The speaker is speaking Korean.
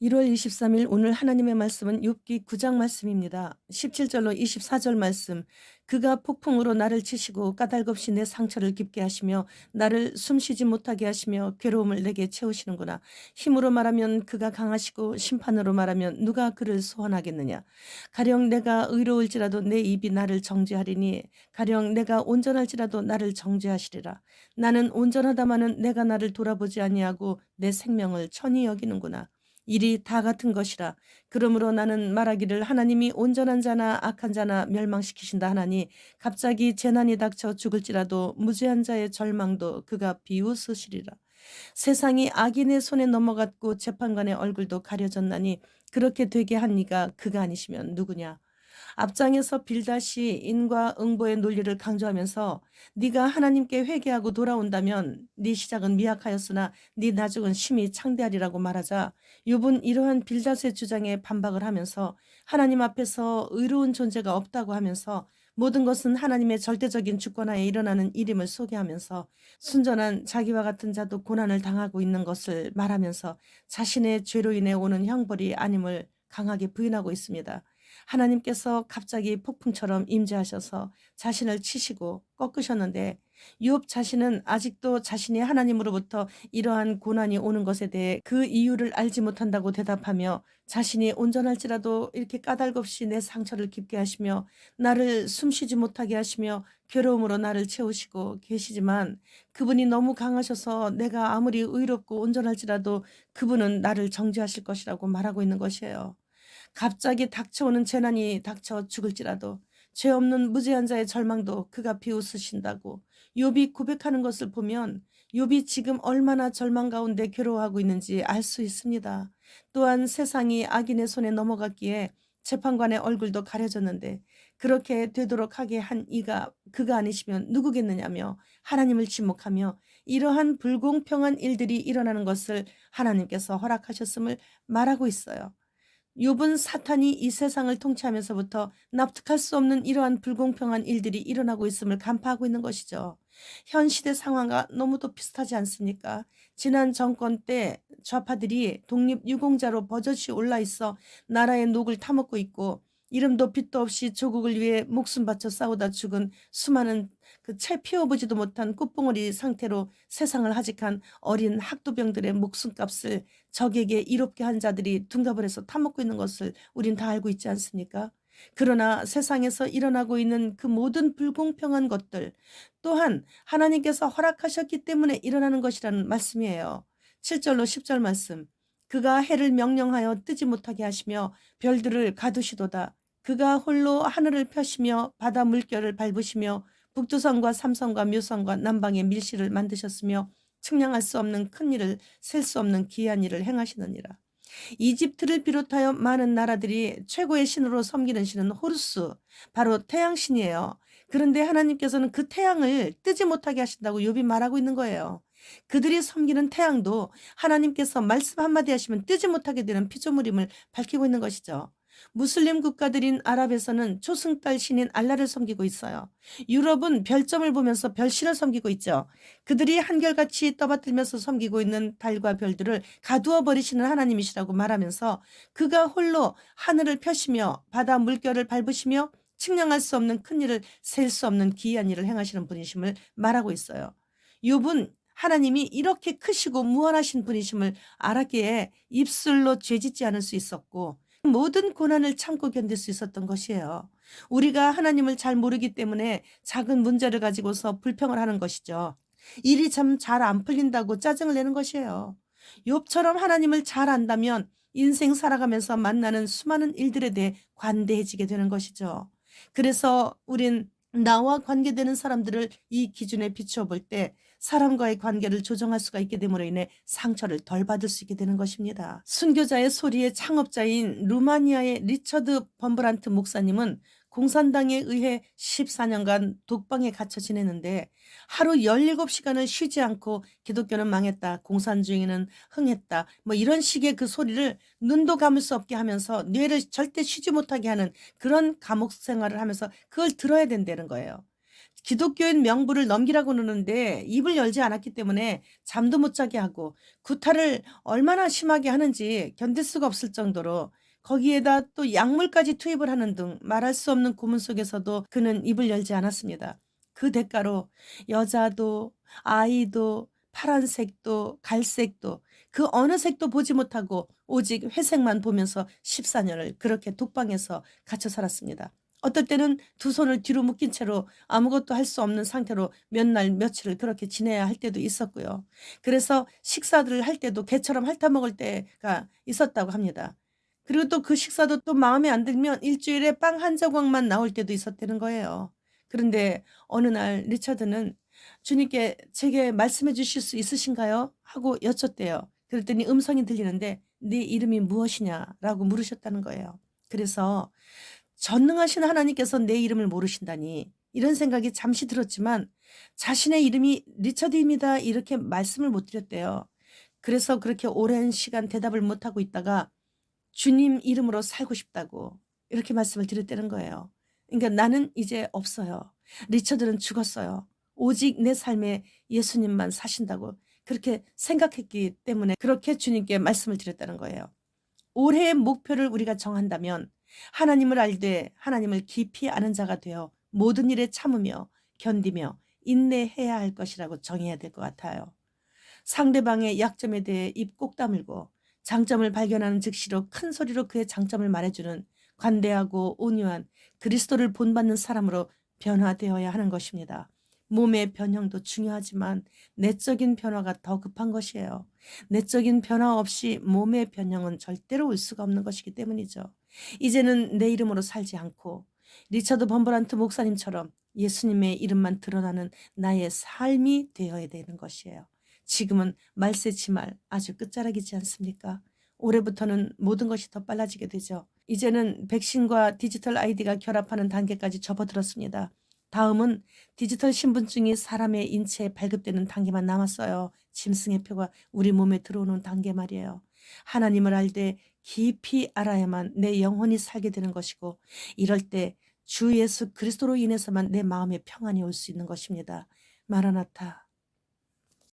1월 23일 오늘 하나님의 말씀은 욥기 9장 말씀입니다. 17절로 24절 말씀. 그가 폭풍으로 나를 치시고 까닭없이 내 상처를 깊게 하시며 나를 숨쉬지 못하게 하시며 괴로움을 내게 채우시는구나. 힘으로 말하면 그가 강하시고 심판으로 말하면 누가 그를 소환하겠느냐. 가령 내가 의로울지라도 내 입이 나를 정죄하리니 가령 내가 온전할지라도 나를 정죄하시리라. 나는 온전하다마는 내가 나를 돌아보지 아니하고 내 생명을 천히 여기는구나. 일이 다 같은 것이라. 그러므로 나는 말하기를 하나님이 온전한 자나 악한 자나 멸망시키신다 하나니 갑자기 재난이 닥쳐 죽을지라도 무죄한 자의 절망도 그가 비웃으시리라. 세상이 악인의 손에 넘어갔고 재판관의 얼굴도 가려졌나니 그렇게 되게 한 이가 그가 아니시면 누구냐. 앞장에서 빌다시 인과 응보의 논리를 강조하면서 네가 하나님께 회개하고 돌아온다면 네 시작은 미약하였으나 네 나중은 심히 창대하리라고 말하자 욥은 이러한 빌닷의 주장에 반박을 하면서 하나님 앞에서 의로운 존재가 없다고 하면서 모든 것은 하나님의 절대적인 주권하에 일어나는 일임을 소개하면서 순전한 자기와 같은 자도 고난을 당하고 있는 것을 말하면서 자신의 죄로 인해 오는 형벌이 아님을 강하게 부인하고 있습니다. 하나님께서 갑자기 폭풍처럼 임재하셔서 자신을 치시고 꺾으셨는데 욥 자신은 아직도 자신이 하나님으로부터 이러한 고난이 오는 것에 대해 그 이유를 알지 못한다고 대답하며 자신이 온전할지라도 이렇게 까닭없이 내 상처를 깊게 하시며 나를 숨쉬지 못하게 하시며 괴로움으로 나를 채우시고 계시지만 그분이 너무 강하셔서 내가 아무리 의롭고 온전할지라도 그분은 나를 정죄하실 것이라고 말하고 있는 것이에요. 갑자기 닥쳐오는 재난이 닥쳐 죽을지라도 죄 없는 무죄한 자의 절망도 그가 비웃으신다고 욥이 고백하는 것을 보면 욥이 지금 얼마나 절망 가운데 괴로워하고 있는지 알 수 있습니다. 또한 세상이 악인의 손에 넘어갔기에 재판관의 얼굴도 가려졌는데 그렇게 되도록 하게 한 이가 그가 아니시면 누구겠느냐며 하나님을 지목하며 이러한 불공평한 일들이 일어나는 것을 하나님께서 허락하셨음을 말하고 있어요. 욥은 사탄이 이 세상을 통치하면서부터 납득할 수 없는 이러한 불공평한 일들이 일어나고 있음을 간파하고 있는 것이죠. 현 시대 상황과 너무도 비슷하지 않습니까? 지난 정권 때 좌파들이 독립유공자로 버젓이 올라 있어 나라의 녹을 타먹고 있고 이름도 빛도 없이 조국을 위해 목숨 바쳐 싸우다 죽은 수많은 그 채 피워보지도 못한 꽃봉오리 상태로 세상을 하직한 어린 학도병들의 목숨값을 적에게 이롭게 한 자들이 둔갑을 해서 타먹고 있는 것을 우린 다 알고 있지 않습니까? 그러나 세상에서 일어나고 있는 그 모든 불공평한 것들 또한 하나님께서 허락하셨기 때문에 일어나는 것이라는 말씀이에요. 7절로 10절 말씀. 그가 해를 명령하여 뜨지 못하게 하시며 별들을 가두시도다. 그가 홀로 하늘을 펴시며 바다 물결을 밟으시며 북두성과 삼성과 묘성과 남방의 밀실을 만드셨으며 측량할 수 없는 큰 일을 셀 수 없는 기이한 일을 행하시느니라. 이집트를 비롯하여 많은 나라들이 최고의 신으로 섬기는 신은 호루스, 바로 태양신이에요. 그런데 하나님께서는 그 태양을 뜨지 못하게 하신다고 욥이 말하고 있는 거예요. 그들이 섬기는 태양도 하나님께서 말씀 한마디 하시면 뜨지 못하게 되는 피조물임을 밝히고 있는 것이죠. 무슬림 국가들인 아랍에서는 초승달 신인 알라를 섬기고 있어요. 유럽은 별점을 보면서 별신을 섬기고 있죠. 그들이 한결같이 떠받들면서 섬기고 있는 달과 별들을 가두어 버리시는 하나님이시라고 말하면서 그가 홀로 하늘을 펴시며 바다 물결을 밟으시며 측량할 수 없는 큰 일을 셀 수 없는 기이한 일을 행하시는 분이심을 말하고 있어요. 욥은 하나님이 이렇게 크시고 무한하신 분이심을 알았기에 입술로 죄짓지 않을 수 있었고 모든 고난을 참고 견딜 수 있었던 것이에요. 우리가 하나님을 잘 모르기 때문에 작은 문제를 가지고서 불평을 하는 것이죠. 일이 참 잘 안 풀린다고 짜증을 내는 것이에요. 욥처럼 하나님을 잘 안다면 인생 살아가면서 만나는 수많은 일들에 대해 관대해지게 되는 것이죠. 그래서 우린 나와 관계되는 사람들을 이 기준에 비추어 볼 때 사람과의 관계를 조정할 수가 있게 됨으로 인해 상처를 덜 받을 수 있게 되는 것입니다. 순교자의 소리의 창업자인 루마니아의 리처드 범브란트 목사님은 공산당에 의해 14년간 독방에 갇혀 지내는데 하루 17시간을 쉬지 않고 기독교는 망했다, 공산주의는 흥했다, 뭐 이런 식의 그 소리를 눈도 감을 수 없게 하면서 뇌를 절대 쉬지 못하게 하는 그런 감옥 생활을 하면서 그걸 들어야 된다는 거예요. 기독교인 명부를 넘기라고 그러는데 입을 열지 않았기 때문에 잠도 못 자게 하고 구타를 얼마나 심하게 하는지 견딜 수가 없을 정도로 거기에다 또 약물까지 투입을 하는 등 말할 수 없는 고문 속에서도 그는 입을 열지 않았습니다. 그 대가로 여자도 아이도 파란색도 갈색도 그 어느 색도 보지 못하고 오직 회색만 보면서 14년을 그렇게 독방에서 갇혀 살았습니다. 어떨 때는 두 손을 뒤로 묶인 채로 아무것도 할 수 없는 상태로 몇 날 며칠을 그렇게 지내야 할 때도 있었고요. 그래서 식사들을 할 때도 개처럼 핥아먹을 때가 있었다고 합니다. 그리고 또 그 식사도 또 마음에 안 들면 일주일에 빵 한 조각만 나올 때도 있었다는 거예요. 그런데 어느 날 리처드는 주님께 제게 말씀해 주실 수 있으신가요? 하고 여쭙대요. 그랬더니 음성이 들리는데 네 이름이 무엇이냐라고 물으셨다는 거예요. 그래서 전능하신 하나님께서 내 이름을 모르신다니 이런 생각이 잠시 들었지만 자신의 이름이 리처드입니다. 이렇게 말씀을 못 드렸대요. 그래서 그렇게 오랜 시간 대답을 못하고 있다가 주님 이름으로 살고 싶다고 이렇게 말씀을 드렸다는 거예요. 그러니까 나는 이제 없어요. 리처드는 죽었어요. 오직 내 삶에 예수님만 사신다고 그렇게 생각했기 때문에 그렇게 주님께 말씀을 드렸다는 거예요. 올해의 목표를 우리가 정한다면 하나님을 알되 하나님을 깊이 아는 자가 되어 모든 일에 참으며 견디며 인내해야 할 것이라고 정해야 될 것 같아요. 상대방의 약점에 대해 입 꼭 다물고 장점을 발견하는 즉시로 큰 소리로 그의 장점을 말해주는 관대하고 온유한 그리스도를 본받는 사람으로 변화되어야 하는 것입니다. 몸의 변형도 중요하지만 내적인 변화가 더 급한 것이에요. 내적인 변화 없이 몸의 변형은 절대로 올 수가 없는 것이기 때문이죠. 이제는 내 이름으로 살지 않고 리처드 범버란트 목사님처럼 예수님의 이름만 드러나는 나의 삶이 되어야 되는 것이에요. 지금은 말세치말 아주 끝자락이지 않습니까? 올해부터는 모든 것이 더 빨라지게 되죠. 이제는 백신과 디지털 아이디가 결합하는 단계까지 접어들었습니다. 다음은 디지털 신분증이 사람의 인체에 발급되는 단계만 남았어요. 짐승의 표가 우리 몸에 들어오는 단계 말이에요. 하나님을 알되 깊이 알아야만 내 영혼이 살게 되는 것이고 이럴 때 주 예수 그리스도로 인해서만 내 마음에 평안이 올 수 있는 것입니다. 마라나타.